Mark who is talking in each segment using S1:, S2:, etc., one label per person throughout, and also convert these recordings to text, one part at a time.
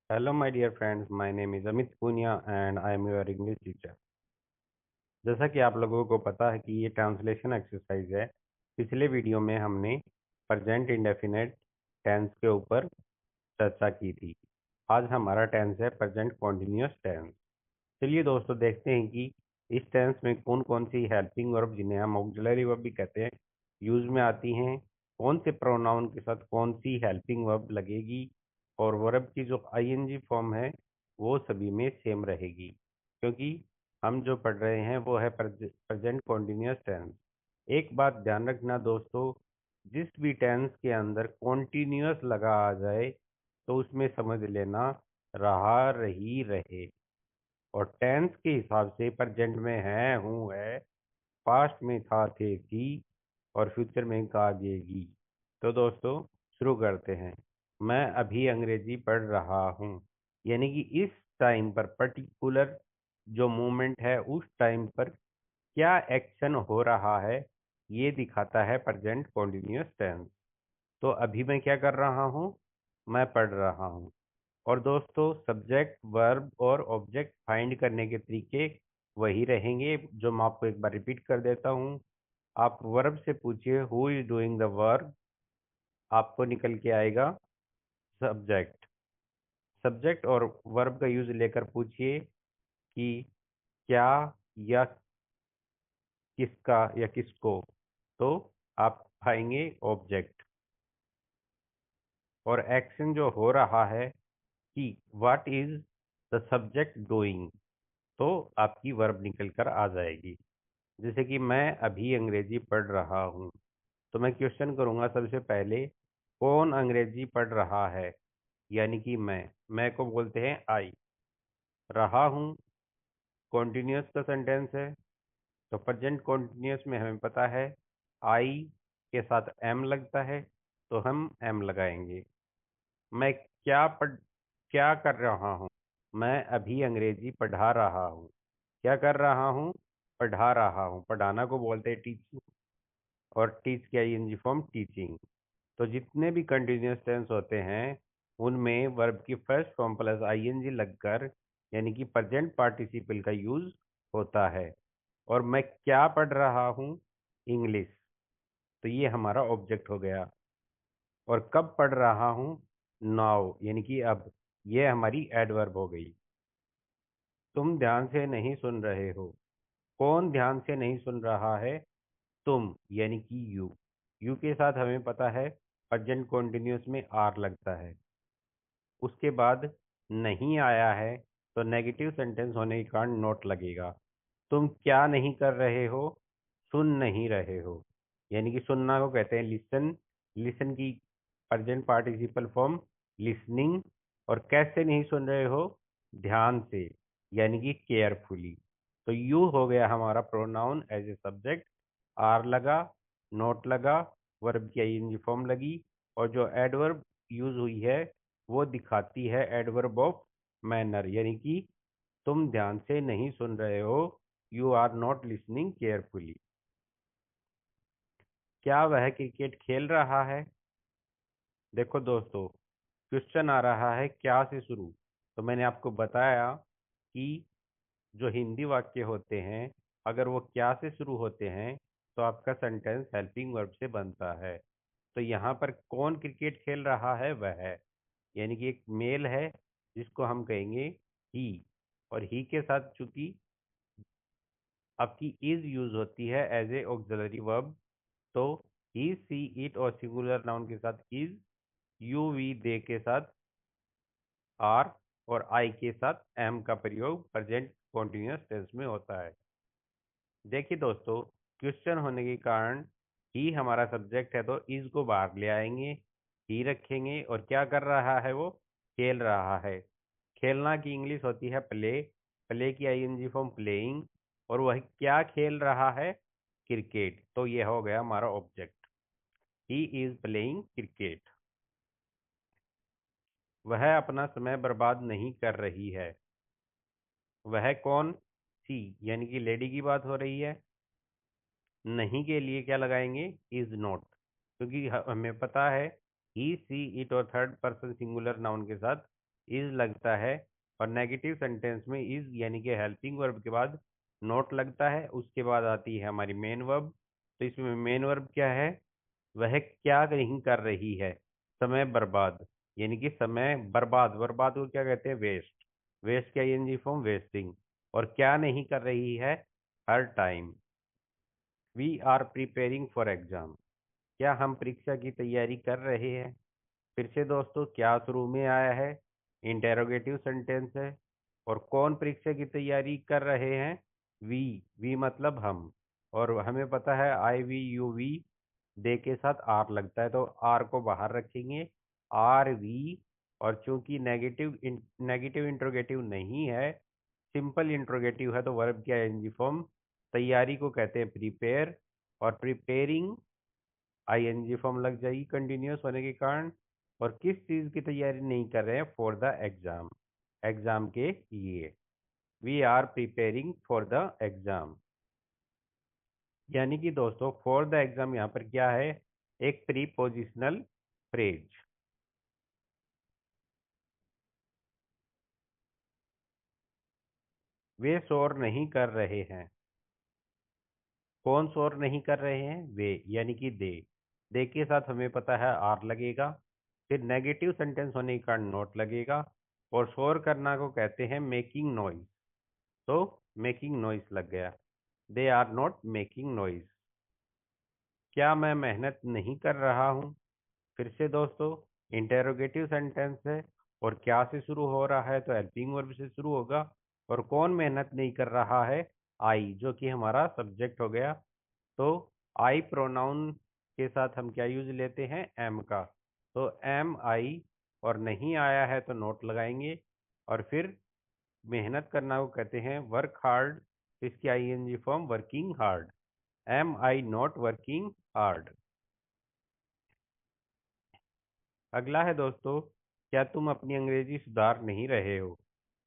S1: Hello, my dear friends. My name is Amit Punia and I am your English teacher. जैसा कि आप लोगों को पता है कि ये ट्रांसलेशन एक्सरसाइज है। पिछले वीडियो में हमने प्रेजेंट इंडेफिनिट टेंस के ऊपर चर्चा की थी। आज हमारा टेंस है प्रेजेंट कॉन्टिन्यूअस टेंस। चलिए दोस्तों देखते हैं कि इस टेंस में कौन कौन सी हेल्पिंग वर्ब, जिन्हें हम ऑक्सिलरी वर्ब भी कहते हैं, यूज में आती हैं। कौन से प्रोनाउन के साथ कौन सी हेल्पिंग वर्ब लगेगी और वर्ब की जो आईएनजी फॉर्म है वो सभी में सेम रहेगी, क्योंकि हम जो पढ़ रहे हैं वो है प्रेजेंट कॉन्टिन्यूअस टेंस। एक बात ध्यान रखना दोस्तों, जिस भी टेंस के अंदर कॉन्टिन्यूअस लगा आ जाए तो उसमें समझ लेना रहा रही रहे। और टेंस के हिसाब से प्रेजेंट में है, हूँ, है, पास्ट में था, थे, थी, और फ्यूचर में कागेगी। तो दोस्तों शुरू करते हैं। मैं अभी अंग्रेजी पढ़ रहा हूँ, यानी कि इस टाइम पर पर्टिकुलर जो मोमेंट है उस टाइम पर क्या एक्शन हो रहा है ये दिखाता है प्रेजेंट कॉन्टिन्यूअस टेंस। तो अभी मैं क्या कर रहा हूँ? मैं पढ़ रहा हूँ। और दोस्तों सब्जेक्ट, वर्ब और ऑब्जेक्ट फाइंड करने के तरीके वही रहेंगे, जो मैं आपको एक बार रिपीट कर देता हूँ। आप वर्ब से पूछिए who is doing the work, आपको निकल के आएगा सब्जेक्ट। सब्जेक्ट और वर्ब का यूज लेकर पूछिए कि क्या या किसका या किसको, तो आप पाएंगे ऑब्जेक्ट। और एक्शन जो हो रहा है कि what is the subject doing, तो आपकी वर्ब निकल कर आ जाएगी। जैसे कि मैं अभी अंग्रेजी पढ़ रहा हूँ, तो मैं क्वेश्चन करूँगा सबसे पहले, कौन अंग्रेजी पढ़ रहा है? यानी कि मैं को बोलते हैं आई। रहा हूँ कॉन्टिन्यूअस का सेंटेंस है, तो प्रेजेंट कॉन्टिन्यूअस में हमें पता है आई के साथ एम लगता है, तो हम एम लगाएंगे। मैं क्या कर रहा हूँ? मैं अभी अंग्रेजी पढ़ा रहा हूँ। क्या कर रहा हूँ? पढ़ा रहा हूँ। पढ़ाना को बोलते हैं टीचिंग, और टीच की आईएनजी फॉर्म टीचिंग। तो जितने भी कंटिन्यूअस टेंस होते हैं उनमें वर्ब की फर्स्ट फॉर्म प्लस आईएनजी लगकर, यानी कि प्रेजेंट पार्टिसिपल का यूज होता है। और मैं क्या पढ़ रहा हूँ? इंग्लिश। तो ये हमारा ऑब्जेक्ट हो गया। और कब पढ़ रहा हूँ? नाउ, यानी कि अब। ये हमारी एडवर्ब हो गई। तुम ध्यान से नहीं सुन रहे हो। कौन ध्यान से नहीं सुन रहा है? तुम, यानी कि यू। यू के साथ हमें पता है प्रेजेंट कॉन्टिन्यूअस में आर लगता है। उसके बाद नहीं आया है, तो नेगेटिव सेंटेंस होने के कारण नोट लगेगा। तुम क्या नहीं कर रहे हो? सुन नहीं रहे हो। यानी कि सुनना को कहते हैं लिसन। लिसन की प्रेजेंट पार्टिसिपल फॉर्म लिसनिंग। और कैसे नहीं सुन रहे हो? ध्यान से, यानी कि केयरफुली। तो यू हो गया हमारा pronoun as a subject. Are लगा, नोट लगा, वर्ब की आईएनजी फॉर्म लगी, और जो एडवर्ब यूज हुई है वो दिखाती है एडवर्ब ऑफ मैनर, यानी कि तुम ध्यान से नहीं सुन रहे हो, you are not listening carefully. क्या वह क्रिकेट खेल रहा है? देखो दोस्तों, क्वेश्चन आ रहा है क्या से शुरू। तो मैंने आपको बताया कि जो हिंदी वाक्य होते हैं, अगर वो क्या से शुरू होते हैं तो आपका सेंटेंस हेल्पिंग वर्ब से बनता है। तो यहाँ पर कौन क्रिकेट खेल रहा है? वह है, यानी कि एक मेल है जिसको हम कहेंगे ही। और ही के साथ चूंकि आपकी इज यूज होती है एज ए ऑक्सिलरी वर्ब, तो ही, सी, इट और सिंगुलर नाउन के साथ इज, यू, वी, दे के साथ आर, और आई के साथ एम का प्रयोग प्रेजेंट कॉन्टिन्यूअस टेंस में होता है। देखिए दोस्तों, क्वेश्चन होने के कारण ही हमारा सब्जेक्ट है, तो इज को बाहर ले आएंगे, ही रखेंगे, और क्या कर रहा है वो? खेल रहा है। खेलना की इंग्लिश होती है प्ले। प्ले की आईएनजी फॉर्म प्लेइंग। और वह क्या खेल रहा है? क्रिकेट। तो ये हो गया हमारा object. He is playing cricket. वह अपना समय बर्बाद नहीं कर रही है। वह कौन? सी, यानी कि लेडी की बात हो रही है। नहीं के लिए क्या लगाएंगे? इज नॉट, क्योंकि हमें पता है ही, सी, इट और थर्ड पर्सन सिंगुलर नाउन के साथ इज लगता है, और नेगेटिव सेंटेंस में इज यानी कि हेल्पिंग वर्ब के बाद नॉट लगता है। उसके बाद आती है हमारी मेन वर्ब। तो इसमें मेन वर्ब क्या है? वह क्या नहीं कर रही है? समय बर्बाद, यानी कि समय बर्बाद, बर्बाद को क्या कहते हैं? वेस्ट। वेस्ट का ing फॉर्म वेस्टिंग। और क्या नहीं कर रही है? हर time. We are preparing for exam, क्या हम परीक्षा की तैयारी कर रहे हैं? फिर से दोस्तों, क्या शुरू में आया है? इंटेरोगेटिव सेंटेंस है। और कौन परीक्षा की तैयारी कर रहे हैं? वी। वी मतलब हम। और हमें पता है आई वी यू वी दे के साथ आर लगता है, तो आर को बाहर रखेंगे। Are we. और चूंकि नेगेटिव इंट्रोगेटिव नहीं है, सिंपल इंट्रोगेटिव है, तो वर्ब की आईएनजी फॉर्म तैयारी को कहते हैं प्रिपेयर। और प्रिपेयरिंग आईएनजी फॉर्म लग जाएगी कंटिन्यूअस होने के कारण। और किस चीज की तैयारी नहीं कर रहे हैं? फॉर द एग्जाम, एग्जाम के लिए। We are preparing for the exam. यानी कि दोस्तों फॉर द एग्जाम यहाँ पर क्या है? एक प्रीपोजिशनल फ्रेज। वे शोर नहीं कर रहे हैं। कौन शोर नहीं कर रहे हैं? वे, यानी कि दे के साथ हमें पता है आर लगेगा। फिर नेगेटिव सेंटेंस होने के कारण नॉट लगेगा। और शोर करना को कहते हैं मेकिंग नॉइज, तो मेकिंग नॉइज लग गया। They are not making noise. क्या मैं मेहनत नहीं कर रहा हूँ? फिर से दोस्तों, इंटेरोगेटिव सेंटेंस है। और क्या से शुरू हो रहा है? तो हेल्पिंग वर्ब से शुरू होगा। और कौन मेहनत नहीं कर रहा है? आई, जो कि हमारा सब्जेक्ट हो गया। तो आई प्रोनाउन के साथ हम क्या यूज लेते हैं? एम का। तो एम आई। और नहीं आया है तो नोट लगाएंगे। और फिर मेहनत करना को कहते हैं वर्क हार्ड। इसकी ING form working hard. Am I not working hard. अगला है दोस्तों, क्या तुम अपनी अंग्रेजी सुधार नहीं रहे हो?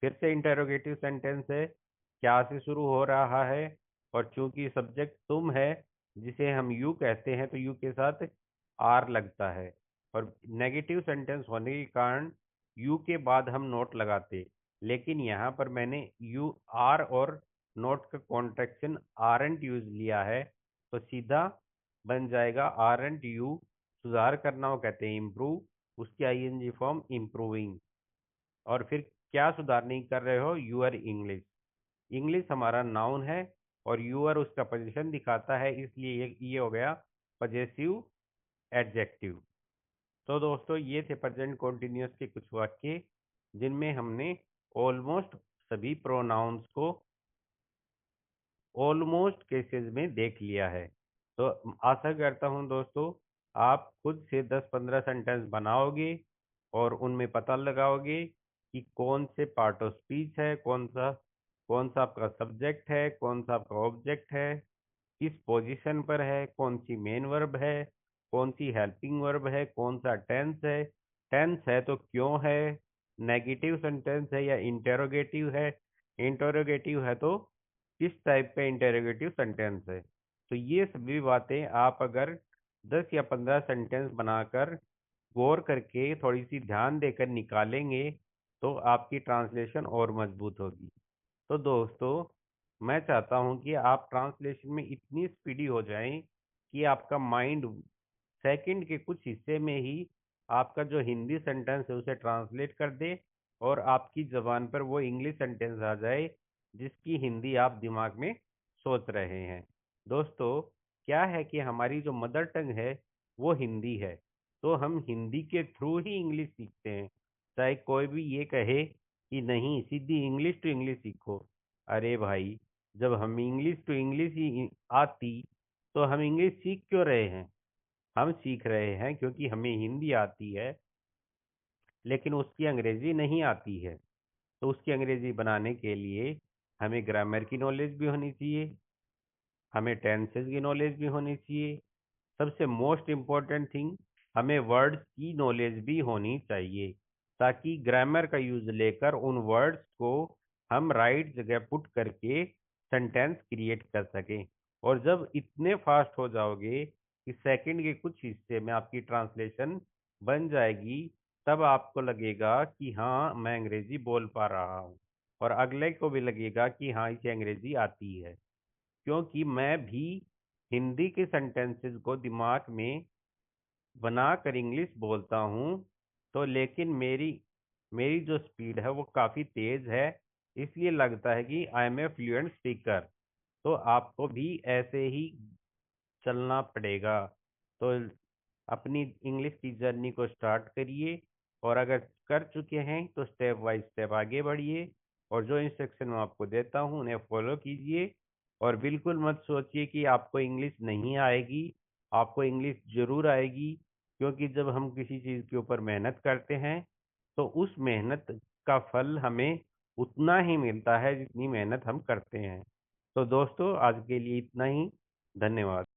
S1: फिर से इंटेरोगेटिव सेंटेंस है। क्या से शुरू हो रहा है? और चूंकि सब्जेक्ट तुम है, जिसे हम यू कहते हैं, तो यू के साथ आर लगता है। और नेगेटिव सेंटेंस होने के कारण यू के बाद हम नोट लगाते। लेकिन यहाँ पर मैंने यू आर और नोट का कॉन्ट्रैक्शन आर एंड यूज लिया है, तो सीधा बन जाएगा आर एंड यू। सुधार करना वो कहते हैं इम्प्रूव। उसकी आईएनजी फॉर्म इम्प्रूविंग। और फिर क्या सुधार नहीं कर रहे हो? Your English. इंग्लिश हमारा नाउन है, और यूअर उसका पोजीशन दिखाता है, इसलिए ये हो गया पजेसिव एडजेक्टिव। तो दोस्तों, ये थे प्रेजेंट कॉन्टिन्यूअस के कुछ वाक्य, जिनमें हमने ऑलमोस्ट सभी प्रोनाउंस को ऑलमोस्ट केसेस में देख लिया है। तो आशा करता हूं दोस्तों, आप खुद से 10-15 सेंटेंस बनाओगे और उनमें पता लगाओगे कि कौन से पार्ट ऑफ स्पीच है, कौन सा आपका सब्जेक्ट है, कौन सा आपका ऑब्जेक्ट है, किस पोजीशन पर है, कौन सी मेन वर्ब है, कौन सी हेल्पिंग वर्ब है, कौन सा टेंस है, टेंस है तो क्यों है, नेगेटिव सेंटेंस है या इंटेरोगेटिव है, इंटेरोगेटिव है तो किस टाइप का इंटेरोगेटिव सेंटेंस है। तो ये सभी बातें आप अगर 10 या 15 सेंटेंस बनाकर गौर करके थोड़ी सी ध्यान देकर निकालेंगे, तो आपकी ट्रांसलेशन और मजबूत होगी। तो दोस्तों, मैं चाहता हूं कि आप ट्रांसलेशन में इतनी स्पीडी हो जाएं कि आपका माइंड सेकंड के कुछ हिस्से में ही आपका जो हिंदी सेंटेंस है उसे ट्रांसलेट कर दे, और आपकी जबान पर वो इंग्लिश सेंटेंस आ जाए जिसकी हिंदी आप दिमाग में सोच रहे हैं। दोस्तों, क्या है कि हमारी जो मदर टंग है वो हिंदी है, तो हम हिंदी के थ्रू ही इंग्लिश सीखते हैं। चाहे कोई भी ये कहे कि नहीं सीधी इंग्लिश टू इंग्लिश सीखो, अरे भाई, जब हम इंग्लिश टू इंग्लिश ही आती, तो हम इंग्लिश सीख क्यों रहे हैं? हम सीख रहे हैं क्योंकि हमें हिंदी आती है, लेकिन उसकी अंग्रेजी नहीं आती है। तो उसकी अंग्रेजी बनाने के लिए हमें ग्रामर की नॉलेज भी होनी चाहिए, हमें टेंसेस की नॉलेज भी होनी चाहिए, सबसे मोस्ट इम्पोर्टेंट थिंग, हमें वर्ड्स की नॉलेज भी होनी चाहिए, ताकि ग्रामर का यूज लेकर उन वर्ड्स को हम राइट जगह पुट करके सेंटेंस क्रिएट कर सकें। और जब इतने फास्ट हो जाओगे कि सेकंड के कुछ हिस्से में आपकी ट्रांसलेशन बन जाएगी, तब आपको लगेगा कि हाँ, मैं अंग्रेजी बोल पा रहा हूँ, और अगले को भी लगेगा कि हाँ, इसे अंग्रेजी आती है। क्योंकि मैं भी हिंदी के सेंटेंसेस को दिमाग में बनाकर इंग्लिश बोलता हूँ, तो लेकिन मेरी मेरी जो स्पीड है वो काफ़ी तेज़ है, इसलिए लगता है कि I am a fluent speaker. तो आपको भी ऐसे ही चलना पड़ेगा। तो अपनी इंग्लिश की जर्नी को स्टार्ट करिए, और अगर कर चुके हैं तो स्टेप बाय स्टेप आगे बढ़िए, और जो इंस्ट्रक्शन मैं आपको देता हूँ उन्हें फॉलो कीजिए। और बिल्कुल मत सोचिए कि आपको इंग्लिश नहीं आएगी, आपको इंग्लिश ज़रूर आएगी। क्योंकि जब हम किसी चीज़ के ऊपर मेहनत करते हैं, तो उस मेहनत का फल हमें उतना ही मिलता है जितनी मेहनत हम करते हैं। तो दोस्तों, आज के लिए इतना ही। धन्यवाद।